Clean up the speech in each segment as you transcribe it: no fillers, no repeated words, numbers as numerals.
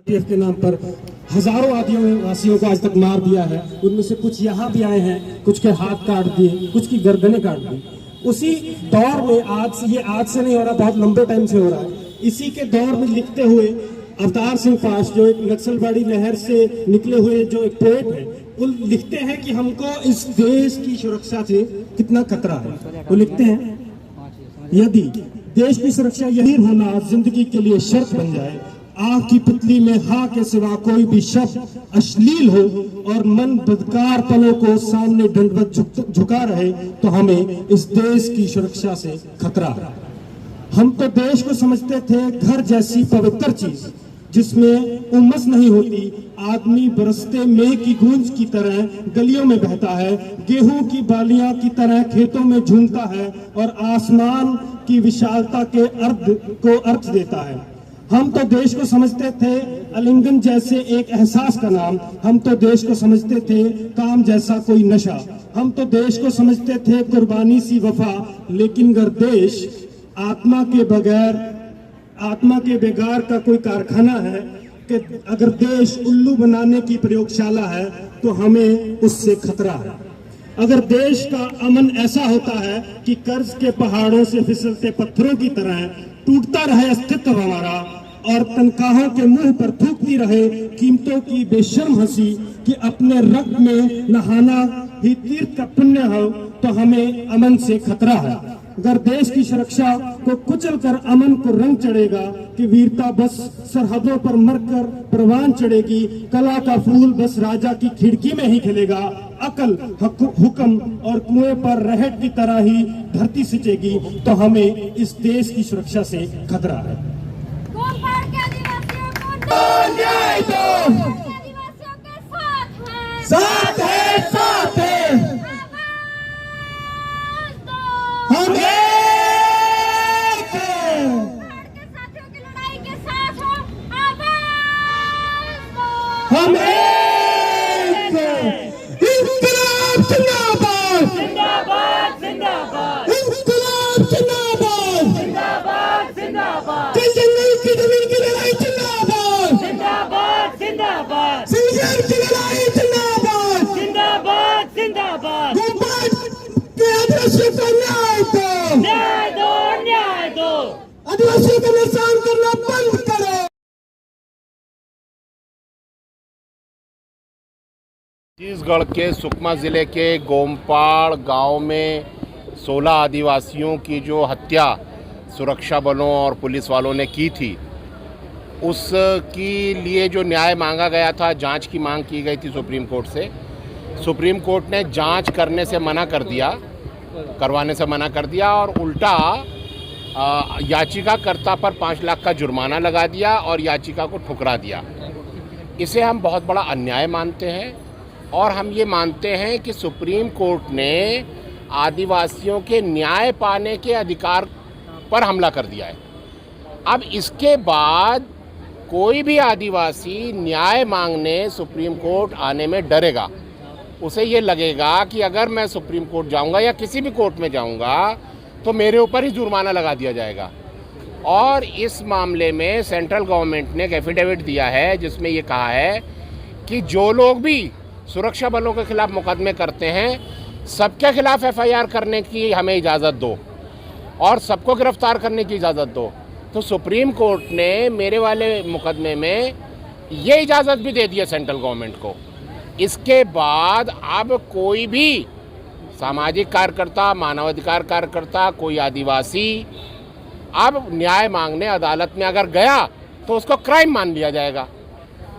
TF के नाम पर हजारों आदिवासियों को आज तक मार दिया है। उनमें से कुछ यहाँ भी आए हैं, कुछ के हाथ काट दिए, कुछ की गर्दनें काट दी। उसी दौर में आज से नहीं हो रहा, बहुत लंबे टाइम से हो रहा है। इसी के दौर में लिखते हुए अवतार सिंह पाश, जो एक नक्सलवादी लहर से निकले हुए जो एक पोएट है, वो लिखते हैं कि हमको इस देश की सुरक्षा से कितना खतरा है। वो लिखते हैं, यदि देश की सुरक्षा यही होना जिंदगी के लिए शर्त बन जाए, आंख की पुतली में हाँ के सिवा कोई भी शब्द अश्लील हो और मन बदकार पलों को सामने दंडवत झुका रहे, तो हमें इस देश की सुरक्षा से खतरा है। हम तो देश को समझते थे घर जैसी पवित्र चीज, जिसमें उमस नहीं होती। आदमी बरसते मेघ की गूंज की तरह गलियों में बहता है, गेहूं की बालियां की तरह खेतों में झूमता है और आसमान की विशालता के अर्थ देता है। हम तो देश को समझते थे आलिंगन जैसे एक एहसास का नाम, हम तो देश को समझते थे काम जैसा कोई नशा, हम तो देश को समझते थे कुर्बानी सी वफा। लेकिन अगर देश आत्मा के बेगार का कोई कारखाना है, कि अगर देश उल्लू बनाने की प्रयोगशाला है, तो हमें उससे खतरा है। अगर देश का अमन ऐसा होता है कि कर्ज के पहाड़ों से फिसलते पत्थरों की तरह टूटता रहे अस्तित्व हमारा, और तनख्वाहों के मुंह पर थूकती रहे कीमतों की बेशर्म हंसी, कि अपने रक्त में नहाना ही तीर्थ का पुण्य हो, तो हमें अमन से खतरा है। अगर देश की सुरक्षा को कुचल कर अमन को रंग चढ़ेगा, कि वीरता बस सरहदों पर मरकर परवान चढ़ेगी, कला का फूल बस राजा की खिड़की में ही खिलेगा, अकल हुक्म और कुएं पर रहट की तरह ही धरती सिंचेगी, तो हमें इस देश की सुरक्षा से खतरा है। साथ है हम एक हैं। साथियों की लड़ाई के साथ हो, हम एक हैं। इंकलाब जिंदाबाद, जिंदाबाद जिंदाबाद, इंकलाब जिंदाबाद, जिंदाबाद जिंदाबाद, जंगल की जमीन की लड़ाई जिंदाबाद, जिंदाबाद जिंदाबाद, सिंगर की लड़ाई जिंदाबाद, जिंदाबाद जिंदाबाद, आदिवासियों को न्याय दो, न्याय दो, न्याय दो, आदिवासियों का नुकसान करना बंद करो। छत्तीसगढ़ के सुकमा जिले के गोमपाड़ गांव में 16 आदिवासियों की जो हत्या सुरक्षा बलों और पुलिस वालों ने की थी, उसके लिए जो न्याय मांगा गया था, जांच की मांग की गई थी सुप्रीम कोर्ट से। सुप्रीम कोर्ट ने जांच करने से मना कर दिया, करवाने से मना कर दिया, और उल्टा याचिकाकर्ता पर 5 लाख का जुर्माना लगा दिया और याचिका को ठुकरा दिया। इसे हम बहुत बड़ा अन्याय मानते हैं, और हम ये मानते हैं कि सुप्रीम कोर्ट ने आदिवासियों के न्याय पाने के अधिकार पर हमला कर दिया है। अब इसके बाद कोई भी आदिवासी न्याय मांगने सुप्रीम कोर्ट आने में डरेगा। उसे ये लगेगा कि अगर मैं सुप्रीम कोर्ट जाऊंगा या किसी भी कोर्ट में जाऊंगा, तो मेरे ऊपर ही जुर्माना लगा दिया जाएगा। और इस मामले में सेंट्रल गवर्नमेंट ने एक एफिडेविट दिया है, जिसमें ये कहा है कि जो लोग भी सुरक्षा बलों के खिलाफ मुकदमे करते हैं, सबके खिलाफ एफआईआर करने की हमें इजाज़त दो और सबको गिरफ्तार करने की इजाज़त दो। तो सुप्रीम कोर्ट ने मेरे वाले मुकदमे में ये इजाज़त भी दे दी है सेंट्रल गवर्नमेंट को। इसके बाद अब कोई भी सामाजिक कार्यकर्ता, मानवाधिकार कार्यकर्ता, कोई आदिवासी अब न्याय मांगने अदालत में अगर गया, तो उसको क्राइम मान लिया जाएगा।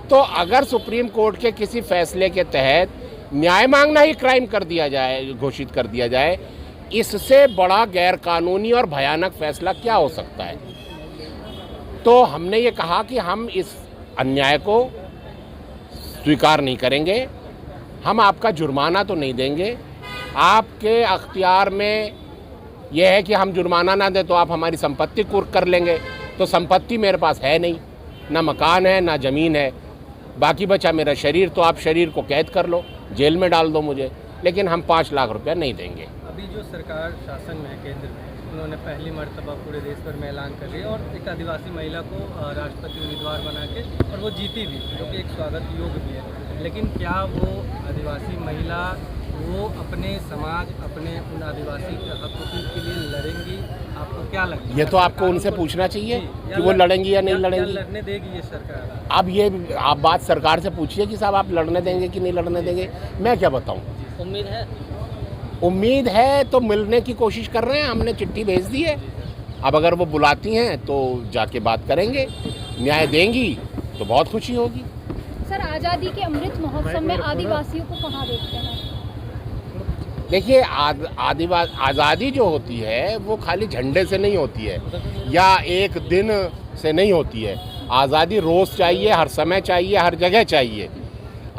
तो अगर सुप्रीम कोर्ट के किसी फैसले के तहत न्याय मांगना ही क्राइम कर दिया जाए, घोषित कर दिया जाए, इससे बड़ा गैरकानूनी और भयानक फैसला क्या हो सकता है। तो हमने ये कहा कि हम इस अन्याय को स्वीकार नहीं करेंगे। हम आपका जुर्माना तो नहीं देंगे, आपके अख्तियार में यह है कि हम जुर्माना ना दें तो आप हमारी संपत्ति कुर्क कर लेंगे। तो संपत्ति मेरे पास है नहीं, ना मकान है, ना ज़मीन है, बाकी बचा मेरा शरीर। तो आप शरीर को कैद कर लो, जेल में डाल दो मुझे, लेकिन हम 5 लाख रुपया नहीं देंगे। अभी जो सरकार शासन में केंद्र में उन्होंने पहली मर्तबा पूरे देश भर में ऐलान कर लिया और एक आदिवासी महिला को राष्ट्रपति उम्मीदवार बना के, और वो जीती भी, जो कि एक स्वागत योग्य भी है। लेकिन क्या वो आदिवासी महिला वो अपने समाज, अपने उन आदिवासी हकों के लिए लड़ेंगी? आपको क्या लगता है? ये तो आपको उनसे पूछना चाहिए कि वो लड़ेंगी या नहीं लड़ेंगी। लड़ने देगी ये सरकार? अब ये आप बात सरकार से पूछिए कि साहब आप लड़ने देंगे कि नहीं लड़ने देंगे, मैं क्या बताऊं। उम्मीद है तो मिलने की कोशिश कर रहे हैं, हमने चिट्ठी भेज दी है। अब अगर वो बुलाती हैं तो जाके बात करेंगे, न्याय देंगी तो बहुत खुशी होगी। सर, आज़ादी के अमृत महोत्सव में आदिवासियों को कहाँ देखते हैं? देखिए, आज़ादी जो होती है वो खाली झंडे से नहीं होती है या एक दिन से नहीं होती है। आज़ादी रोज़ चाहिए, हर समय चाहिए, हर जगह चाहिए।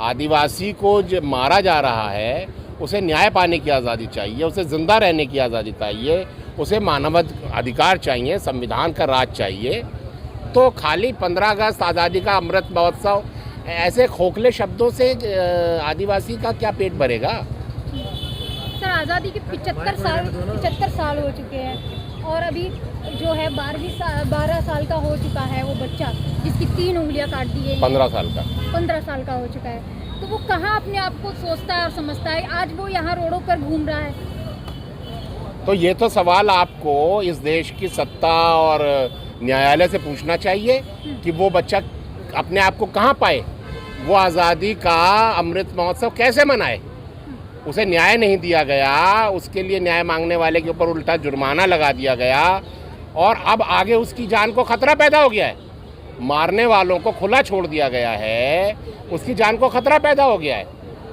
आदिवासी को जो मारा जा रहा है उसे न्याय पाने की आज़ादी चाहिए, उसे ज़िंदा रहने की आज़ादी चाहिए, उसे मानव अधिकार चाहिए, संविधान का राज चाहिए। तो खाली 15 अगस्त आज़ादी का अमृत महोत्सव ऐसे खोखले शब्दों से आदिवासी का क्या पेट भरेगा। सर, आज़ादी के 75 साल हो चुके हैं और अभी जो है 12 साल का हो चुका है वो बच्चा, जिसकी 3 उंगलियां काट दी है। 15 साल का 15 साल का हो चुका है। तो वो कहाँ अपने आप को सोचता है और समझता है? आज वो यहाँ रोडों पर घूम रहा है। तो ये तो सवाल आपको इस देश की सत्ता और न्यायालय से पूछना चाहिए कि वो बच्चा अपने आप को कहाँ पाए, वो आज़ादी का अमृत महोत्सव कैसे मनाए। उसे न्याय नहीं दिया गया, उसके लिए न्याय मांगने वाले के ऊपर उल्टा जुर्माना लगा दिया गया और अब आगे उसकी जान को खतरा पैदा हो गया है। मारने वालों को खुला छोड़ दिया गया है, उसकी जान को खतरा पैदा हो गया है।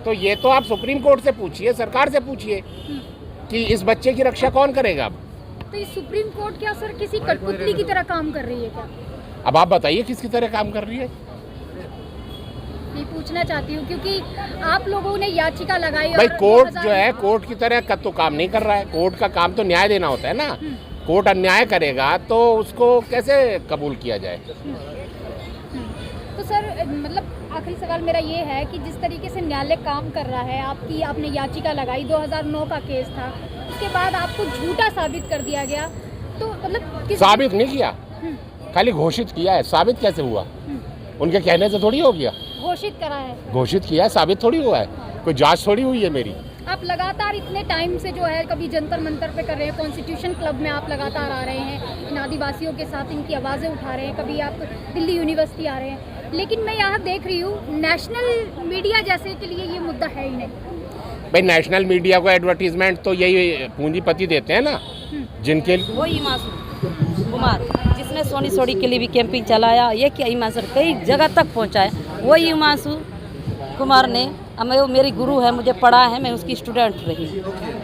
तो ये तो आप सुप्रीम कोर्ट से पूछिए, सरकार से पूछिए कि इस बच्चे की रक्षा कौन करेगा। अब तो ये सुप्रीम कोर्ट क्या सर किसी कठपुतली की तरह काम कर रही है क्या? अब आप बताइए किसकी तरह काम कर रही है। ये पूछना चाहती हूँ क्योंकि आप लोगों ने याचिका लगाई। भाई कोर्ट जो है कोर्ट की तरह का तो काम नहीं कर रहा है। कोर्ट का काम तो न्याय देना होता है ना। कोर्ट अन्याय करेगा तो उसको कैसे कबूल किया जाए। तो सर मतलब आखिरी सवाल मेरा ये है कि जिस तरीके से न्यायालय काम कर रहा है, आपने याचिका लगाई, 2009 का केस था, उसके बाद आपको झूठा साबित कर दिया गया, तो मतलब साबित नहीं किया, खाली घोषित किया है। साबित कैसे हुआ? उनके कहने से थोड़ी हो गया। घोषित करा है, घोषित किया है, साबित थोड़ी हुआ है। कोई जांच थोड़ी हुई है मेरी। आप लगातार इतने टाइम से जो है कभी जंतर मंतर पे कर रहे हैं, कॉन्स्टिट्यूशन क्लब में आप लगातार आ रहे हैं, इन आदिवासियों के साथ इनकी आवाज़ें उठा रहे हैं, कभी आप दिल्ली यूनिवर्सिटी आ रहे हैं, लेकिन मैं यहाँ देख रही हूँ नेशनल मीडिया जैसे के लिए ये मुद्दा है ही नहीं। भाई नेशनल मीडिया को एडवर्टीजमेंट तो यही पूंजीपति देते हैं ना, जिनके वो हिमांशु कुमार जिसने सोनी सोडी के लिए भी कैंपिंग चलाया, ये क्या हिमांशु कई जगह तक पहुँचाया, वही हिमांशु कुमार ने वो मेरी गुरु है, मुझे पढ़ा है, मैं उसकी स्टूडेंट रही।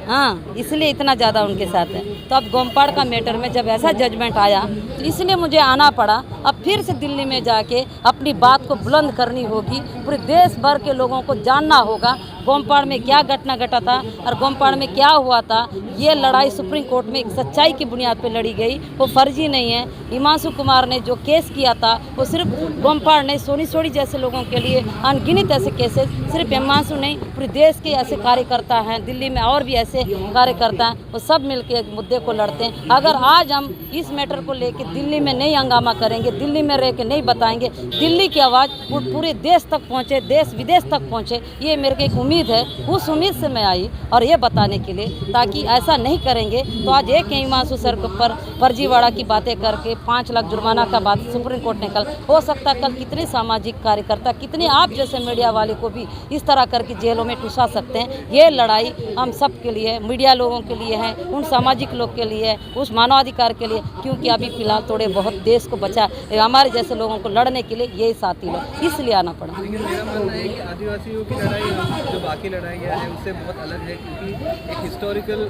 हाँ, इसलिए इतना ज़्यादा उनके साथ है। तो अब गोमपाड़ का मैटर में जब ऐसा जजमेंट आया तो इसलिए मुझे आना पड़ा। अब फिर से दिल्ली में जाके अपनी बात को बुलंद करनी होगी, पूरे देश भर के लोगों को जानना होगा गोमपाड़ में क्या घटना घटा था और गोमपाड़ में क्या हुआ था। ये लड़ाई सुप्रीम कोर्ट में एक सच्चाई की बुनियाद पर लड़ी गई, वो फर्जी नहीं है। हिमांशु कुमार ने जो केस किया था वो सिर्फ गोमपाड़ ने, सोनी सोडी जैसे लोगों के लिए अनगिनत ऐसे केसेस, सिर्फ हिमांशु नहीं पूरे देश के ऐसे कार्यकर्ता हैं, दिल्ली में और भी ऐसे कार्यकर्ता हैं, वो सब मिलकर एक मुद्दे को लड़ते हैं। अगर आज हम इस मैटर को लेकर दिल्ली में नहीं हंगामा करेंगे, दिल्ली में रह के नहीं बताएंगे, दिल्ली की आवाज़ पूरे देश तक पहुँचे, देश विदेश तक पहुँचे, ये मेरे को एक उम्मीद है। उस उम्मीद से मैं आई और ये बताने के लिए, ताकि ऐसा नहीं करेंगे तो आज एक हिमांशु सर के ऊपर फर्जीवाड़ा की बातें करके 5 लाख जुर्माना का बात सुप्रीम कोर्ट ने कल, हो सकता है कल कितने सामाजिक कार्यकर्ता, कितने आप जैसे मीडिया वाले को भी इस तरह करके जेलों में टुसा सकते हैं। ये लड़ाई हम सब के लिए, मीडिया लोगों के लिए है, उन सामाजिक लोग के लिए, उस मानवाधिकार के लिए, क्योंकि अभी फिलहाल थोड़े बहुत देश को बचा हमारे जैसे लोगों को लड़ने के लिए यही साथी लोग, इसलिए आना पड़ा। लेकिन मेरा मानना है कि आदिवासियों की लड़ाई जो बाकी लड़ाइयाँ हैं उससे बहुत अलग है, क्योंकि एक हिस्टोरिकल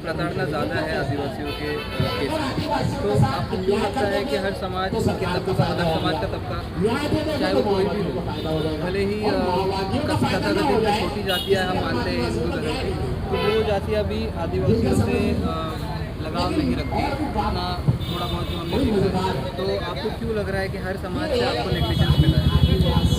प्रताड़ना ज़्यादा है आदिवासियों के केस में। तो आपको क्यों लगता है कि हर समाज के तबका, हर समाज का तबका, चाहे वो कोई भी हो, भले ही तथाकथित छोटी जातियाँ हम मानते हैं हिंदू धर्म की, तो वो जातियाँ भी आदिवासियों से लगाव नहीं रखती, अपना थोड़ा बहुत जो हमने देखा है। तो आपको क्यों लग रहा है कि हर समाज से आपको नेग्लिजेंस मिला है?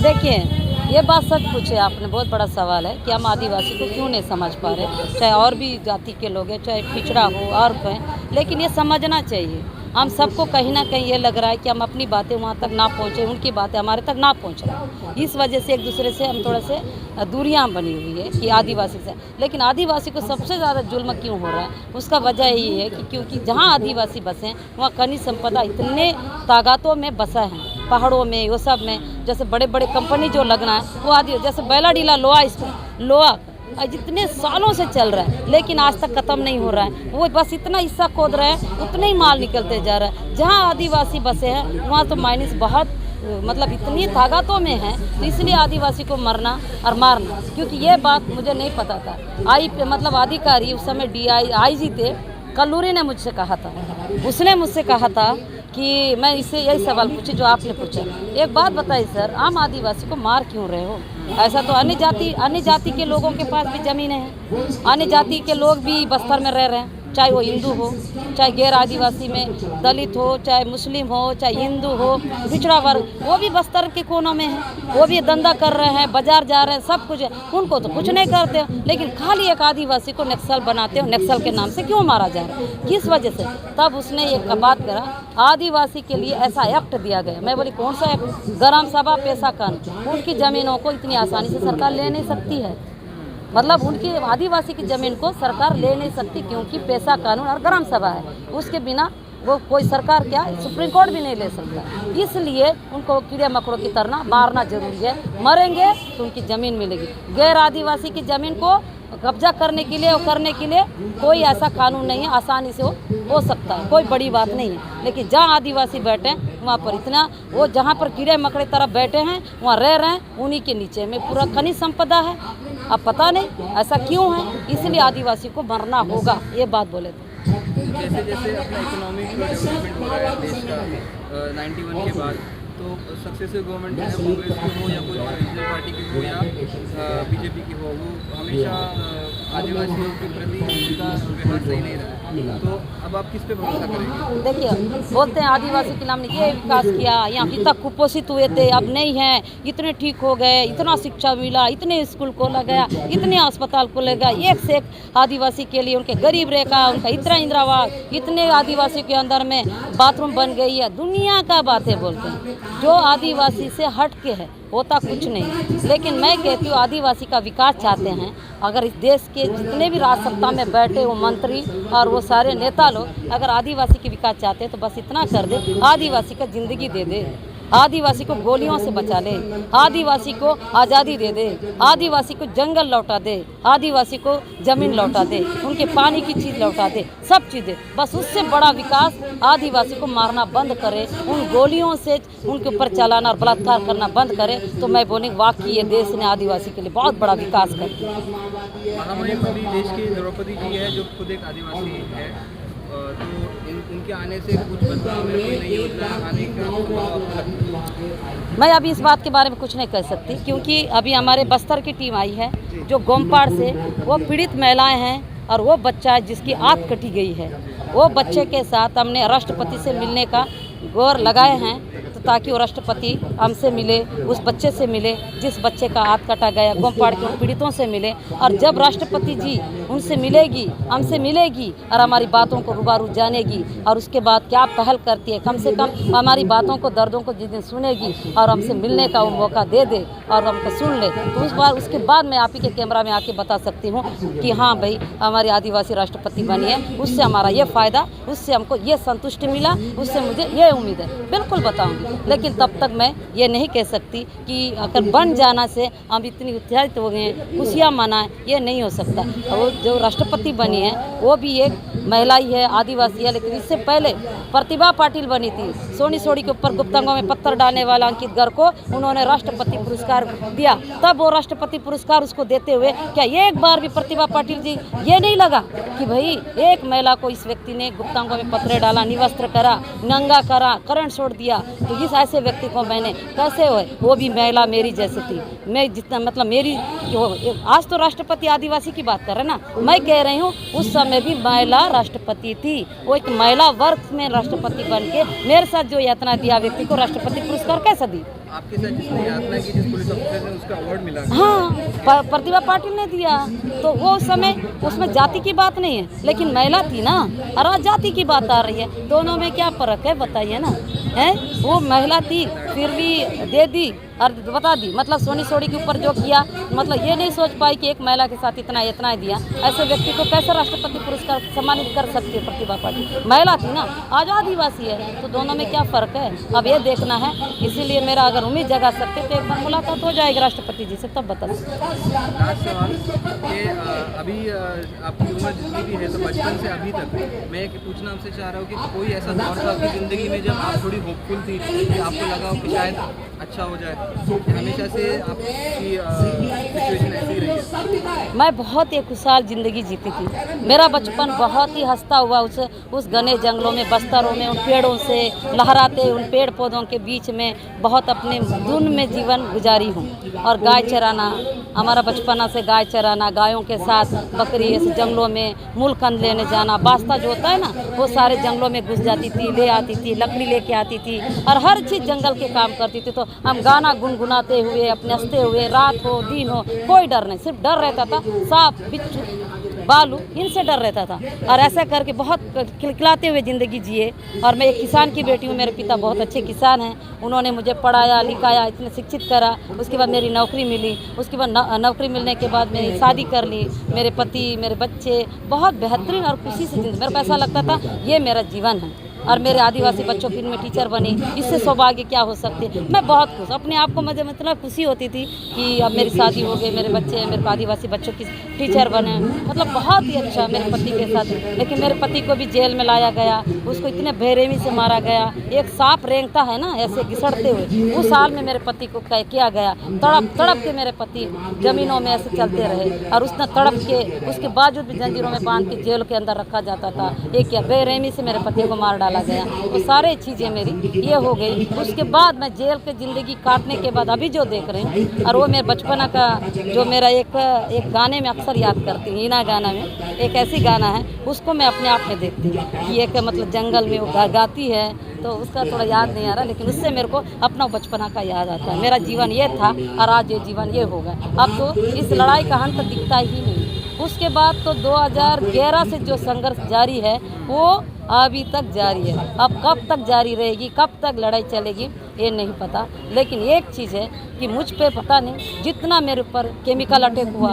देखिए, ये बात सच पूछे आपने, बहुत बड़ा सवाल है कि हम आदिवासी को क्यों नहीं समझ पा रहे। चाहे और भी जाति के लोग हैं, चाहे पिछड़ा हो और कोई, लेकिन ये समझना चाहिए। हम सबको कहीं ना कहीं ये लग रहा है कि हम अपनी बातें वहाँ तक ना पहुँचे, उनकी बातें हमारे तक ना पहुँच रही। इस वजह से एक दूसरे से हम थोड़े से दूरियाँ बनी हुई है कि आदिवासी से। लेकिन आदिवासी को सबसे ज़्यादा जुल्म क्यों हो रहा है, उसका वजह यही है कि क्योंकि जहाँ आदिवासी बसे हैं वहाँ खनिज संपदा इतने तादादों में बसा है, पहाड़ों में, वो सब में। जैसे बड़े बड़े कंपनी जो लगना है वो आदि, जैसे बैलाडीला लोहा जितने सालों से चल रहा है लेकिन आज तक ख़त्म नहीं हो रहा है। वो बस इतना हिस्सा खोद रहे हैं, उतना ही माल निकलते जा रहा है। जहाँ आदिवासी बसे हैं वहाँ तो माइनस बहुत मतलब इतनी तादादों में है, तो इसलिए आदिवासी को मरना और मारना। क्योंकि ये बात मुझे नहीं पता था। मतलब अधिकारी उस समय DIG थे, कल्लूरी ने मुझसे कहा था, उसने मुझसे कहा था कि मैं इससे यही सवाल पूछे जो आपने पूछा। एक बात बताइए सर, आम आदिवासी को मार क्यों रहे हो? ऐसा तो अन्य जाति के लोगों के पास भी ज़मीनें हैं, अन्य जाति के लोग भी बस्तर में रह रहे हैं, चाहे वो हिंदू हो, चाहे गैर आदिवासी में दलित हो, चाहे मुस्लिम हो, चाहे हिंदू हो, पिछड़ा वर्ग, वो भी बस्तर के कोनों में है, वो भी धंधा कर रहे हैं, बाजार जा रहे हैं, सब कुछ है। उनको तो कुछ नहीं करते हो, लेकिन खाली एक आदिवासी को नक्सल बनाते हो। नक्सल के नाम से क्यों मारा जा रहा है, किस वजह से? तब उसने एक बात करा, आदिवासी के लिए ऐसा एक्ट दिया गया। मैं बोली कौन सा एक्ट? ग्राम सभा पेशा कानून। उनकी ज़मीनों को इतनी आसानी से सरकार ले नहीं सकती है, मतलब उनकी आदिवासी की ज़मीन को सरकार ले नहीं सकती क्योंकि पेशा कानून और ग्राम सभा है। उसके बिना वो कोई सरकार क्या सुप्रीम कोर्ट भी नहीं ले सकता। इसलिए उनको कीड़े मकोड़ों की तरह मारना जरूरी है। मरेंगे तो उनकी ज़मीन मिलेगी। गैर आदिवासी की ज़मीन को कब्जा करने के लिए कोई ऐसा कानून नहीं है, आसानी से हो सकता है, कोई बड़ी बात नहीं है। लेकिन जहाँ आदिवासी बैठे हैं वहाँ पर इतना, वो जहाँ पर कीड़े मकड़े तरह बैठे हैं वहाँ रह रहे हैं, उन्हीं के नीचे में पूरा खनिज संपदा है। अब पता नहीं ऐसा क्यों है, इसलिए आदिवासी को मरना होगा, ये बात बोले थे। जैसे जैसे अपना इकोनॉमिक डेवलपमेंट हो रहा है देश का 91 के बाद, तो सक्सेसिव गवर्नमेंट है, कांग्रेस की हो या कोई और रीजनल पार्टी की हो या BJP की हो, वो हमेशा आदिवासियों के प्रति उनका व्यवहार सही नहीं रहा है। तो अब आप किस पे भरोसा करेंगे? देखिए, बोलते हैं आदिवासी के नाम ने ये विकास किया, यहाँ इतना कुपोषित हुए थे, अब नहीं हैं, इतने ठीक हो गए, इतना शिक्षा मिला, इतने स्कूल खोला गया, इतने अस्पताल खोले गए, एक से एक आदिवासी के लिए, उनके गरीब रेखा, उनका इतना इंदिरावास, इतने आदिवासी के अंदर में बाथरूम बन गई है। दुनिया का बातें बोलते हैं, जो आदिवासी से हट के है, होता कुछ नहीं। लेकिन मैं कहती हूँ आदिवासी का विकास चाहते हैं, अगर इस देश के जितने भी राज सत्ता में बैठे वो मंत्री और वो सारे नेता लोग अगर आदिवासी की विकास चाहते हैं तो बस इतना कर दे, आदिवासी का ज़िंदगी दे दे, आदिवासी को गोलियों से बचा ले, आदिवासी को आज़ादी दे दे, आदिवासी को जंगल लौटा दे, आदिवासी को ज़मीन लौटा दे, उनके पानी की चीज़ लौटा दे, सब चीज़ें। बस उससे बड़ा विकास आदिवासी को मारना बंद करे, उन गोलियों से उनके ऊपर चलाना और बलात्कार करना बंद करे, तो मैं बोलूँगी वाकई ये देश ने आदिवासी के लिए बहुत बड़ा विकास कर दिया। महामहिम अभी देश की द्रौपदी जी है जो खुद एक आदिवासी है, तो इनके आने से कुछ बदलाव में कोई नई योजना आने का? मैं अभी इस बात के बारे में कुछ नहीं कह सकती क्योंकि अभी हमारे बस्तर की टीम आई है जो गोमपाड़ से, वो पीड़ित महिलाएं हैं और वो बच्चा है जिसकी आंख कटी गई है। वो बच्चे के साथ हमने राष्ट्रपति से मिलने का गौर लगाए हैं, तो ताकि वो राष्ट्रपति हमसे मिले, उस बच्चे से मिले जिस बच्चे का हाथ कटा गया, गोमपाड़ के पीड़ितों से मिले। और जब राष्ट्रपति जी उनसे मिलेगी, हमसे मिलेगी और हमारी बातों को रूबरू जानेगी और उसके बाद क्या पहल करती है, कम से कम हमारी बातों को, दर्दों को जिस दिन सुनेगी और हमसे मिलने का वो मौका दे दे और हमको सुन ले, तो उस बार उसके बाद मैं आप ही के कैमरा में आके बता सकती हूँ कि हाँ भाई हमारी आदिवासी राष्ट्रपति बनी है, उससे हमारा ये फ़ायदा, उससे हमको ये संतुष्टि मिला, उससे मुझे ये उम्मीद है, बिल्कुल बताऊँगी। लेकिन तब तक मैं ये नहीं कह सकती कि अगर बन जाना से हम इतनी उत्साहित हो गए हैं, खुशियाँ मनाएं, ये नहीं हो सकता। वो जो राष्ट्रपति बनी है वो भी एक महिला ही है, आदिवासी है। लेकिन इससे पहले प्रतिभा पाटिल बनी थी, सोनी सोड़ी के ऊपर गुप्तांगों में पत्थर डालने वाला अंकित गर्ग को उन्होंने राष्ट्रपति पुरस्कार दिया। तब वो राष्ट्रपति पुरस्कार उसको देते हुए क्या एक बार भी प्रतिभा पाटिल जी ये नहीं लगा कि भाई एक महिला को इस व्यक्ति ने गुप्तांगों में पत्थर डाला, निवस्त्र करा, नंगा करा, करंट छोड़ दिया, तो इस ऐसे व्यक्ति को मैंने कैसे हो, वो भी महिला मेरी जैसी थी, मैं जितना मतलब मेरी कि वो आज तो राष्ट्रपति आदिवासी की बात कर रहे हैं ना, मैं कह रही हूँ उस समय भी महिला राष्ट्रपति थी। वो एक महिला वर्ग में राष्ट्रपति बन के मेरे साथ जो यातना दिया व्यक्ति को राष्ट्रपति पुरस्कार कैसे दी? आपके साथ जिसने यातना की, जिस पुलिस ऑफिसर ने, उसका अवार्ड मिला। हाँ, प्रतिभा पाटिल ने दिया। तो वो उस समय उसमें जाति की बात नहीं है, लेकिन महिला थी ना, और आज जाति की बात आ रही है। दोनों में क्या फर्क है बताइए ना? है वो महिला थी फिर भी दे दी और बता दी। मतलब सोनी सोडी के ऊपर जो किया, मतलब ये नहीं सोच पाई कि एक महिला के साथ इतना इतना दिया। ऐसे व्यक्ति को कैसे राष्ट्रपति पुरस्कार सम्मानित कर सकती है प्रतिभा पाटिल? महिला थी ना, आज आदिवासी है। तो दोनों में क्या फ़र्क है, अब ये देखना है। इसीलिए मेरा अगर उम्मीद जगा सकते तो एक बार मुलाकात हो जाएगी राष्ट्रपति जी से, तब बता सकते। लास्ट सवाल ये अभी आपकी उम्र जितनी भी है, तो बचपन से अभी तक मैं पूछना आपसे चाह रहा हूँ कि कोई ऐसा दौर था आपकी ज़िंदगी में जब आप थोड़ी होपफुल थी, कि आपको लगा हो कि शायद अच्छा हो जाए? हमेशा से आपकी सिचुएशन ऐसी रही है? मैं बहुत एक खुशहाल ज़िंदगी जीती थी। मेरा बचपन बहुत ही हंसता हुआ उस घने जंगलों में, बस्तरों में, उन पेड़ों से लहराते उन पेड़ पौधों के बीच में बहुत अपने धुन में जीवन गुजारी हूँ। और गाय चराना, हमारा बचपना से गाय चराना, गायों के साथ बकरी ऐसे जंगलों में मूलकंद लेने जाना। बास्ता जो होता है ना, वो सारे जंगलों में घुस जाती थी, ले आती थी, लकड़ी लेके आती थी और हर चीज़ जंगल के काम करती थी। तो हम गाना गुनगुनाते हुए, अपने हंसते हुए, रात हो दिन हो कोई डर नहीं, सिर्फ डर रहता था सांप बिच्छू बालू, इनसे डर रहता था। और ऐसा करके बहुत खिलखिलाते हुए ज़िंदगी जिए। और मैं एक किसान की बेटी हूँ, मेरे पिता बहुत अच्छे किसान हैं। उन्होंने मुझे पढ़ाया लिखाया, इतने शिक्षित करा। उसके बाद मेरी नौकरी मिली। उसके बाद नौकरी मिलने के बाद मैंने शादी कर ली। मेरे पति, मेरे बच्चे, बहुत बेहतरीन और खुशी से जिंदगी। मेरे को ऐसा लगता था ये मेरा जीवन है। और मेरे आदिवासी बच्चों की मैं टीचर बनी, इससे सौभाग्य क्या हो सकती है। मैं बहुत खुश, अपने आप को मुझे इतना खुशी होती थी कि अब मेरी शादी हो गई, मेरे बच्चे, मेरे आदिवासी बच्चों की टीचर बने। मतलब बहुत ही अच्छा मेरे पति के साथ। लेकिन मेरे पति को भी जेल में लाया गया, उसको इतने बेरहमी से मारा गया। एक सांप रेंगता है ना ऐसे घिसड़ते हुए, उस साल में मेरे पति को किया गया। तड़प तड़प के मेरे पति ज़मीनों में ऐसे चलते रहे और उसने तड़प के, उसके बावजूद भी जंजीरों में बांध के जेल के अंदर रखा जाता था। एक क्या बेरहमी से मेरे पति को मार डाला गया। वो सारे चीज़ें मेरी ये हो गई। उसके बाद मैं जेल के ज़िंदगी काटने के बाद अभी जो देख रहे हैं, और वो मेरे बचपना का जो मेरा एक गाने में अक्सर याद करती हूँ। हीना गाना में एक ऐसी गाना है, उसको मैं अपने आप में देखती हूँ कि एक मतलब जंगल में वो गाती है, तो उसका थोड़ा याद नहीं आ रहा, लेकिन उससे मेरे को अपना बचपना का याद आता है। मेरा जीवन ये था और आज ये जीवन ये हो गया। अब तो इस लड़ाई का अंत दिखता ही नहीं। उसके बाद तो 2011 से जो संघर्ष जारी है वो अभी तक जारी है। अब कब तक जारी रहेगी, कब तक लड़ाई चलेगी ये नहीं पता। लेकिन एक चीज़ है कि मुझ पे पता नहीं जितना मेरे ऊपर केमिकल अटैक हुआ,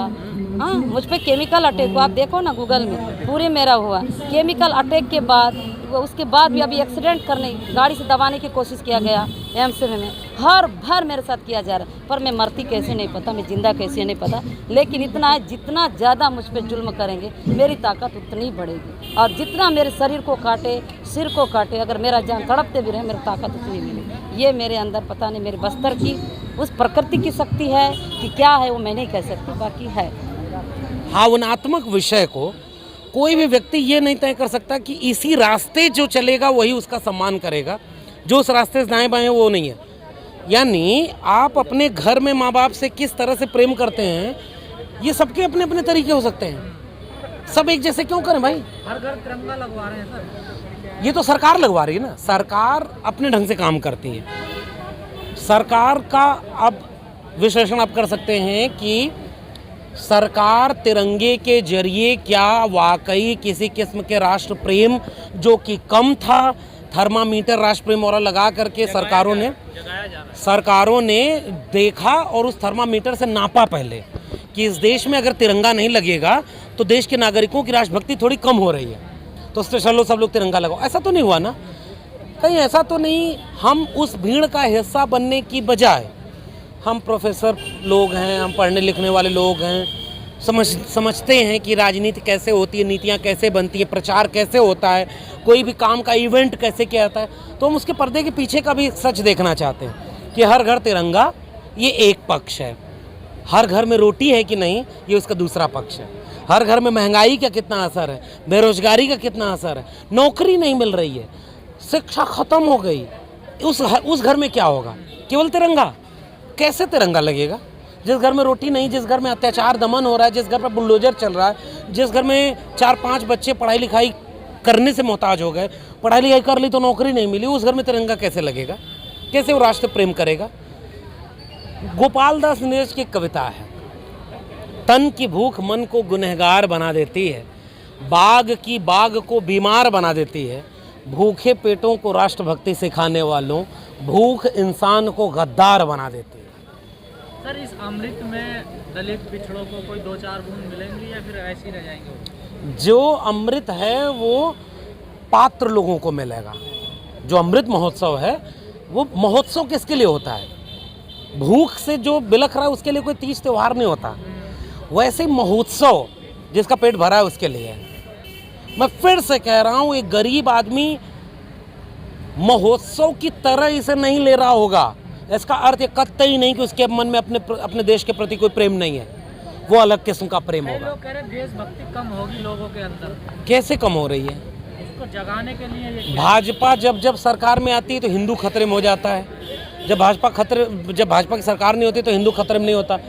हाँ मुझ पे केमिकल अटैक हुआ, आप देखो ना गूगल में पूरे मेरा हुआ केमिकल अटैक के बाद। उसके बाद भी अभी एक्सीडेंट करने, गाड़ी से दबाने की कोशिश किया गया एम्स में, हर भर मेरे साथ किया जा रहा है। पर मैं मरती कैसे नहीं पता, मैं जिंदा कैसे नहीं पता। लेकिन इतना है, जितना ज़्यादा मुझ पर जुल्म करेंगे मेरी ताकत उतनी ही बढ़ेगी। और जितना मेरे शरीर को काटे, सिर को काटे, अगर मेरा जान तड़पते भी रहे, मेरी ताकत उतनी मिलेगी। ये मेरे अंदर पता नहीं मेरे बस्तर की उस प्रकृति की शक्ति है कि क्या है वो मैं नहीं कह सकती, बाकी है। भावनात्मक विषय को कोई भी व्यक्ति ये नहीं तय कर सकता कि इसी रास्ते जो चलेगा वही उसका सम्मान करेगा, जो उस रास्ते से दाएं बाएं वो नहीं है। यानी आप अपने घर में माँ बाप से किस तरह से प्रेम करते हैं, ये सबके अपने अपने तरीके हो सकते हैं। सब एक जैसे क्यों करें भाई? हर घर तिरंगा लगवा रहे हैं सर। ये तो सरकार लगवा रही है ना, सरकार अपने ढंग से काम करती है। सरकार का अब विश्लेषण आप कर सकते हैं कि सरकार तिरंगे के जरिए क्या वाकई किसी किस्म के राष्ट्र प्रेम जो कि कम था, थर्मामीटर राष्ट्र प्रेम और लगा करके सरकारों ने देखा और उस थर्मामीटर से नापा पहले कि इस देश में अगर तिरंगा नहीं लगेगा तो देश के नागरिकों की राष्ट्रभक्ति थोड़ी कम हो रही है, तो चलो सब लोग तिरंगा लगाओ। ऐसा तो नहीं हुआ ना, कहीं ऐसा तो नहीं। हम उस भीड़ का हिस्सा बनने की बजाय, हम प्रोफेसर लोग हैं, हम पढ़ने लिखने वाले लोग हैं, समझते हैं कि राजनीति कैसे होती है, नीतियाँ कैसे बनती है, प्रचार कैसे होता है, कोई भी काम का इवेंट कैसे किया जाता है। तो हम उसके पर्दे के पीछे का भी सच देखना चाहते हैं कि हर घर तिरंगा ये एक पक्ष है, हर घर में रोटी है कि नहीं ये उसका दूसरा पक्ष है, हर घर में महंगाई का कितना असर है, बेरोजगारी का कितना असर है, नौकरी नहीं मिल रही है, शिक्षा खत्म हो गई, उस घर में क्या होगा? केवल तिरंगा। कैसे तिरंगा लगेगा? जिस घर में रोटी नहीं, जिस घर में अत्याचार दमन हो रहा है, जिस घर पर बुलडोजर चल रहा है, जिस घर में 4-5 बच्चे पढ़ाई लिखाई करने से मोहताज हो गए, पढ़ाई लिखाई कर ली तो नौकरी नहीं मिली, उस घर में तिरंगा कैसे लगेगा? कैसे वो राष्ट्र प्रेम करेगा? गोपाल दास नीरज की कविता है, तन की भूख मन को गुनहगार बना देती है, बाग की बाग को बीमार बना देती है, भूखे पेटों को राष्ट्रभक्ति सिखाने वालों, भूख इंसान को गद्दार बना देती है। सर, इस अमृत में दलित पिछड़ों को कोई 2-4 बूंद मिलेंगी या फिर ऐसे ही रह जाएंगे? जो अमृत है वो पात्र लोगों को मिलेगा। जो अमृत महोत्सव है वो महोत्सव किसके लिए होता है? भूख से जो बिलख रहा है उसके लिए कोई तीज त्योहार नहीं होता। वैसे महोत्सव जिसका पेट भरा है उसके लिए है। मैं फिर से कह रहा हूँ, एक गरीब आदमी महोत्सव की तरह इसे नहीं ले रहा होगा। इसका अर्थ ये कतई नहीं कि उसके मन में अपने देश के प्रति कोई प्रेम नहीं है, वो अलग किस्म का प्रेम होगा। लोग कह रहे देशभक्ति कम होगी लोगों के अंदर, कैसे कम हो रही है? उसको जगाने के लिए ये भाजपा जब सरकार में आती है तो हिंदू खतरे में हो जाता है, जब भाजपा की सरकार नहीं होती तो हिंदू खतरे में नहीं होता।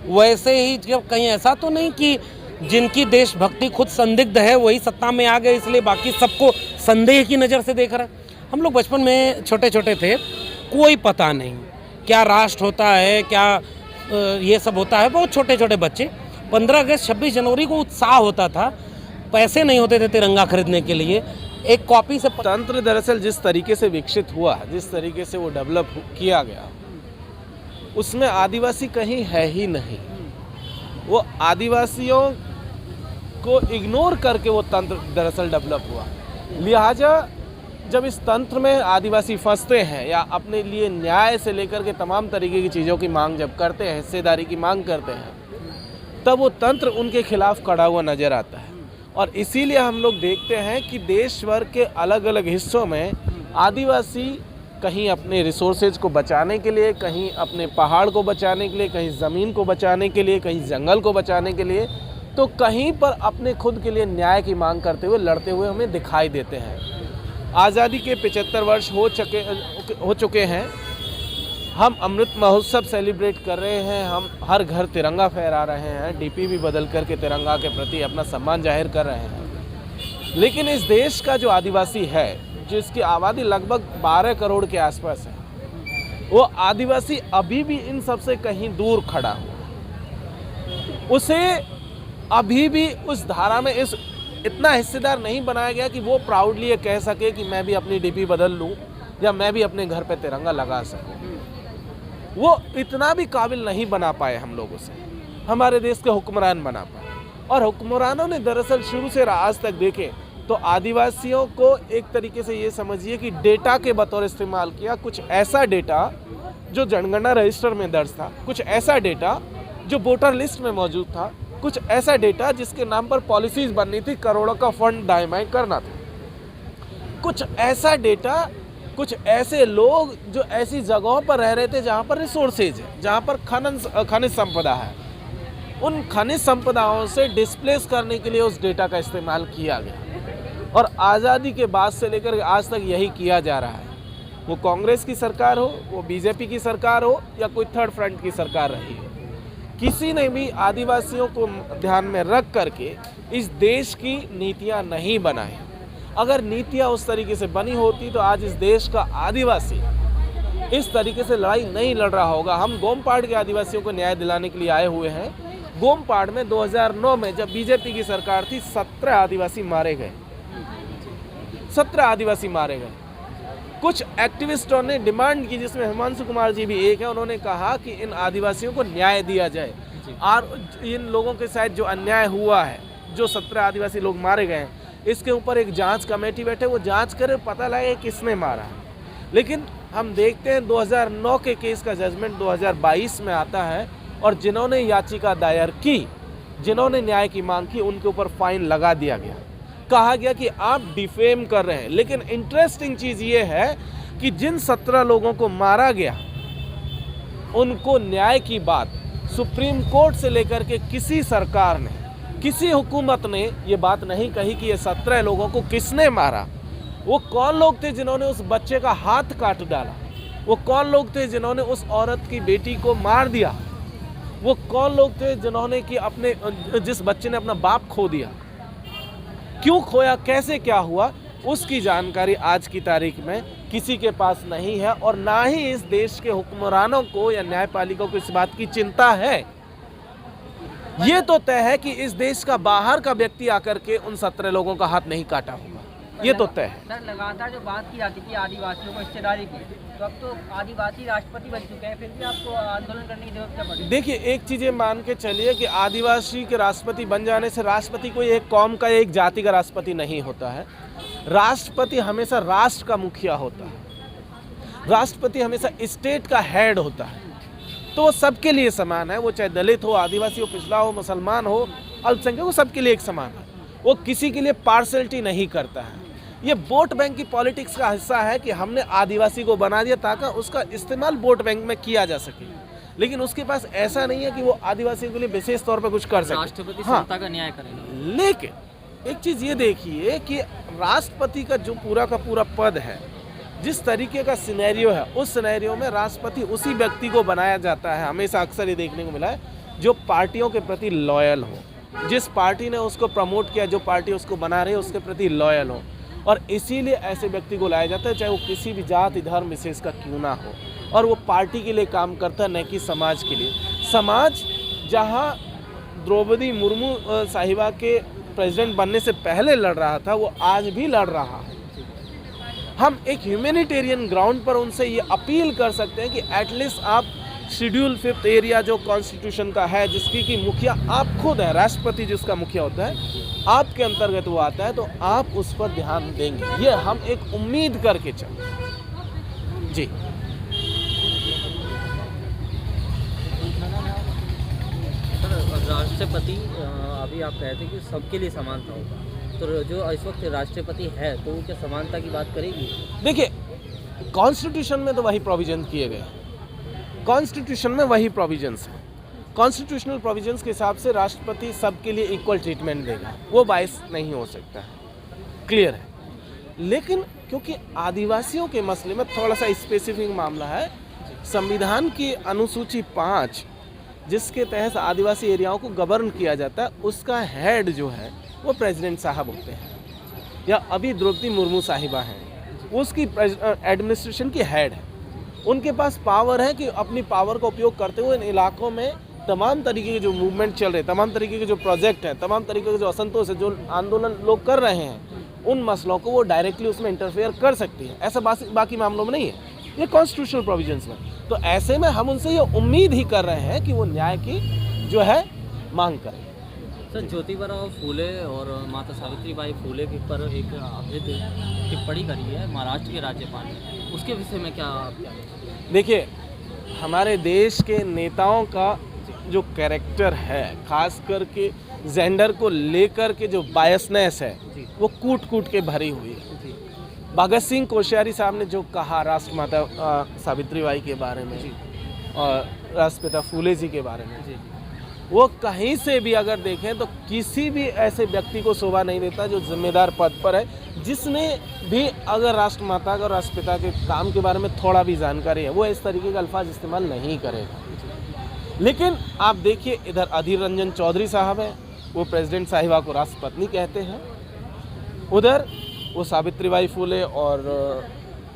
वैसे ही जब कहीं ऐसा तो नहीं कि जिनकी देशभक्ति खुद संदिग्ध है वही सत्ता में आ गए इसलिए बाकी सबको संदेह की नज़र से देख रहा है। हम लोग बचपन में छोटे छोटे थे, कोई पता नहीं क्या राष्ट्र होता है, क्या ये सब होता है। बहुत छोटे छोटे बच्चे 15 अगस्त 26 जनवरी को उत्साह होता था, पैसे नहीं होते थे तिरंगा खरीदने के लिए, एक कॉपी से। तंत्र दरअसल जिस तरीके से विकसित हुआ, जिस तरीके से वो डेवलप किया गया, उसमें आदिवासी कहीं है ही नहीं। वो आदिवासियों को इग्नोर करके वो तंत्र दरअसल डेवलप हुआ। लिहाजा जब इस तंत्र में आदिवासी फंसते हैं या अपने लिए न्याय से लेकर के तमाम तरीके की चीज़ों की मांग जब करते हैं, हिस्सेदारी की मांग करते हैं, तब वो तंत्र उनके खिलाफ खड़ा हुआ नज़र आता है। और इसीलिए हम लोग देखते हैं कि देश भर के अलग अलग हिस्सों में आदिवासी कहीं अपने रिसोर्सेज को बचाने के लिए, कहीं अपने पहाड़ को बचाने के लिए, कहीं ज़मीन को बचाने के लिए, कहीं जंगल को बचाने के लिए, तो कहीं पर अपने खुद के लिए न्याय की मांग करते हुए, लड़ते हुए हमें दिखाई देते हैं। आज़ादी के 75 वर्ष हो चुके हैं। हम अमृत महोत्सव सेलिब्रेट कर रहे हैं, हम हर घर तिरंगा फहरा रहे हैं, डीपी भी बदल करके तिरंगा के प्रति अपना सम्मान जाहिर कर रहे हैं। लेकिन इस देश का जो आदिवासी है, जिसकी आबादी लगभग 12 करोड़ के आसपास है, वो आदिवासी अभी भी इन सब से कहीं दूर खड़ा हुआ। उसे अभी भी उस धारा में इतना हिस्सेदार नहीं बनाया गया कि वो प्राउडली ये कह सके कि मैं भी अपनी डीपी बदल लूँ या मैं भी अपने घर पे तिरंगा लगा सकूँ। वो इतना भी काबिल नहीं बना पाए हम लोगों से, हमारे देश के हुक्मरान बना पाए। और हुक्मरानों ने दरअसल शुरू से आज तक देखें तो आदिवासियों को एक तरीके से ये समझिए कि डेटा के बतौर इस्तेमाल किया। कुछ ऐसा डेटा जो जनगणना रजिस्टर में दर्ज था, कुछ ऐसा डेटा जो वोटर लिस्ट में मौजूद था, कुछ ऐसा डेटा जिसके नाम पर पॉलिसीज बननी थी, करोड़ों का फंड दाएं करना था, कुछ ऐसा डेटा, कुछ ऐसे लोग जो ऐसी जगहों पर रह रहे थे जहां पर रिसोर्सेज है, जहां पर खनिज संपदा है, उन खनिज संपदाओं से डिस्प्लेस करने के लिए उस डेटा का इस्तेमाल किया गया। और आज़ादी के बाद से लेकर आज तक यही किया जा रहा है। वो कांग्रेस की सरकार हो, वो बीजेपी की सरकार हो या कोई थर्ड फ्रंट की सरकार रही हो, किसी ने भी आदिवासियों को ध्यान में रख करके इस देश की नीतियां नहीं बनाई। अगर नीतियां उस तरीके से बनी होती तो आज इस देश का आदिवासी इस तरीके से लड़ाई नहीं लड़ रहा होगा। हम गोमपाड़ के आदिवासियों को न्याय दिलाने के लिए आए हुए हैं। गोमपाड़ में 2009 में जब बीजेपी की सरकार थी, 17 आदिवासी मारे गए, 17 आदिवासी मारे गए। कुछ एक्टिविस्टों ने डिमांड की, जिसमें हिमांशु कुमार जी भी एक है, उन्होंने कहा कि इन आदिवासियों को न्याय दिया जाए और इन लोगों के साथ जो अन्याय हुआ है, जो 17 आदिवासी लोग मारे गए हैं, इसके ऊपर एक जांच कमेटी बैठे, वो जांच करे, पता लगे किसने मारा है। लेकिन हम देखते हैं 2009 के केस का जजमेंट 2022 में आता है और जिन्होंने याचिका दायर की, जिन्होंने न्याय की मांग की, उनके ऊपर फाइन लगा दिया गया। कहा गया कि आप डिफेम कर रहे हैं। लेकिन इंटरेस्टिंग चीज़ ये है कि जिन 17 लोगों को मारा गया, उनको न्याय की बात सुप्रीम कोर्ट से लेकर के किसी सरकार ने, किसी हुकूमत ने ये बात नहीं कही कि ये 17 लोगों को किसने मारा। वो कौन लोग थे जिन्होंने उस बच्चे का हाथ काट डाला, वो कौन लोग थे जिन्होंने उस औरत की बेटी को मार दिया, वो कौन लोग थे जिन्होंने कि अपने जिस बच्चे ने अपना बाप खो दिया, क्यों खोया, कैसे क्या हुआ, उसकी जानकारी आज की तारीख में किसी के पास नहीं है। और ना ही इस देश के हुक्मरानों को या न्यायपालिका को इस बात की चिंता है। ये तो तय है कि इस देश का बाहर का व्यक्ति आकर के उन 17 लोगों का हाथ नहीं काटा होगा, ये तो तय है। सर, लगातार जो बात की जाती थी आदिवासियों को हिस्सेदारी की, तो अब तो आदिवासी राष्ट्रपति बन चुके हैं, फिर भी आपको आंदोलन करने की जरूरत क्या पड़ी? देखिए, एक चीज़ ये मान के चलिए कि आदिवासी के राष्ट्रपति बन जाने से राष्ट्रपति कोई एक कौम का, एक जाति का राष्ट्रपति नहीं होता है। राष्ट्रपति हमेशा राष्ट्र का मुखिया होता है, राष्ट्रपति हमेशा स्टेट का हेड होता है। तो वो सबके लिए समान है, वो चाहे दलित हो, आदिवासी हो, पिछड़ा हो, मुसलमान हो, अल्पसंख्यक हो, सबके लिए एक समान है। वो किसी के लिए पार्शलिटी नहीं करता है। ये वोट बैंक की पॉलिटिक्स का हिस्सा है कि हमने आदिवासी को बना दिया ताकि उसका इस्तेमाल वोट बैंक में किया जा सके, लेकिन उसके पास ऐसा नहीं है कि वो आदिवासियों के लिए विशेष तौर पर कुछ कर सके। राष्ट्रपति क्षमता का न्याय करेगा। लेकिन एक चीज़ ये देखिए कि राष्ट्रपति का जो पूरा का पूरा पद है, जिस तरीके का सिनेरियो है, उस सिनेरियो में राष्ट्रपति उसी व्यक्ति को बनाया जाता है, हमेशा अक्सर ये देखने को मिला है, जो पार्टियों के प्रति लॉयल हो, जिस पार्टी ने उसको प्रमोट किया, जो पार्टी उसको बना रही है, उसके प्रति लॉयल हो। और इसीलिए ऐसे व्यक्ति को लाया जाता है, चाहे वो किसी भी जाति धर्म विशेष का क्यों ना हो, और वो पार्टी के लिए काम करता है, न कि समाज के लिए। समाज जहाँ द्रौपदी मुर्मू साहिबा के प्रेसिडेंट बनने से पहले लड़ रहा था, वो आज भी लड़ रहा है। हम एक ह्यूमैनिटेरियन ग्राउंड पर उनसे ये अपील कर सकते हैं कि एटलीस्ट आप शेड्यूल 5th एरिया जो कॉन्स्टिट्यूशन का है, जिसकी कि मुखिया आप खुद हैं, राष्ट्रपति जिसका मुखिया होता है, आपके अंतर्गत वो आता है, तो आप उस पर ध्यान देंगे, ये हम एक उम्मीद करके चलें। जी, राष्ट्रपति अभी आप कहते हैं कि सबके लिए समानता होगा, तो जो इस वक्त राष्ट्रपति है तो वो क्या समानता की बात करेगी? देखिए, कॉन्स्टिट्यूशन में तो वही प्रोविजन किए गए, कॉन्स्टिट्यूशन में वही प्रोविजंस हैं। कॉन्स्टिट्यूशनल प्रोविजंस के हिसाब से राष्ट्रपति सबके लिए इक्वल ट्रीटमेंट देगा, वो बायस नहीं हो सकता है, क्लियर है। लेकिन क्योंकि आदिवासियों के मसले में थोड़ा सा स्पेसिफिक मामला है, संविधान की अनुसूची 5 जिसके तहत आदिवासी एरियाओं को गवर्न किया जाता है, उसका हेड जो है वो प्रेसिडेंट साहब होते हैं, या अभी द्रौपदी मुर्मू साहिबा हैं, उसकी एडमिनिस्ट्रेशन की हेड है। उनके पास पावर है कि अपनी पावर का उपयोग करते हुए इन इलाकों में तमाम तरीके के जो मूवमेंट चल रहे हैं, तमाम तरीके के जो प्रोजेक्ट हैं, तमाम तरीके के जो असंतोष है, जो आंदोलन लोग कर रहे हैं, उन मसलों को वो डायरेक्टली उसमें इंटरफेयर कर सकती है। ऐसा बाकी मामलों में नहीं है, ये कॉन्स्टिट्यूशनल प्रोविजंस में। तो ऐसे में हम उनसे ये उम्मीद ही कर रहे हैं कि वो न्याय की जो है मांग करें। सर, ज्योतिबा फूले और माता सावित्रीबाई फूले के पर एक अभेद टिप्पणी करी है महाराष्ट्र के राज्यपाल ने, उसके विषय में क्या? देखिए, हमारे देश के नेताओं का जो कैरेक्टर है, खास करके जेंडर को लेकर के जो बायसनेस है, वो कूट कूट के भरी हुई है। भगत सिंह कोश्यारी साहब ने जो कहा राष्ट्रमाता सावित्रीबाई के बारे में और राष्ट्रपिता फूले जी के बारे में, वो कहीं से भी अगर देखें तो किसी भी ऐसे व्यक्ति को शोभा नहीं देता जो जिम्मेदार पद पर है, जिसने भी अगर राष्ट्रमाता और राष्ट्रपिता के काम के बारे में थोड़ा भी जानकारी है, वो इस तरीके का अल्फाज इस्तेमाल नहीं करेगा। लेकिन आप देखिए, इधर अधीर रंजन चौधरी साहब हैं, वो प्रेसिडेंट साहिबा को राष्ट्रपत्नी कहते हैं, उधर वो सावित्रीबाई फूले और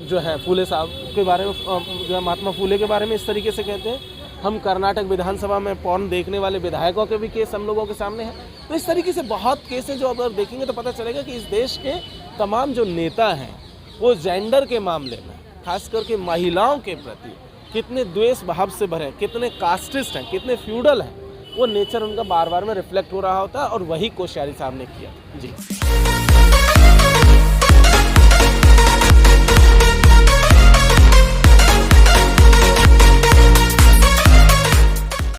जो है फूले साहब के बारे में, जो है महात्मा फूले के बारे में इस तरीके से कहते हैं। हम कर्नाटक विधानसभा में पॉर्न देखने वाले विधायकों के भी केस हम लोगों के सामने हैं। तो इस तरीके से बहुत केस हैं जो अगर देखेंगे तो पता चलेगा कि इस देश के तमाम जो नेता हैं वो जेंडर के मामले में, खास करके महिलाओं के प्रति कितने द्वेष भाव से भरे, कितने कास्टिस्ट हैं, कितने फ्यूडल हैं, वो नेचर उनका बार बार में रिफ्लेक्ट हो रहा होता है, और वही कोश्यारी साहब ने किया। जी।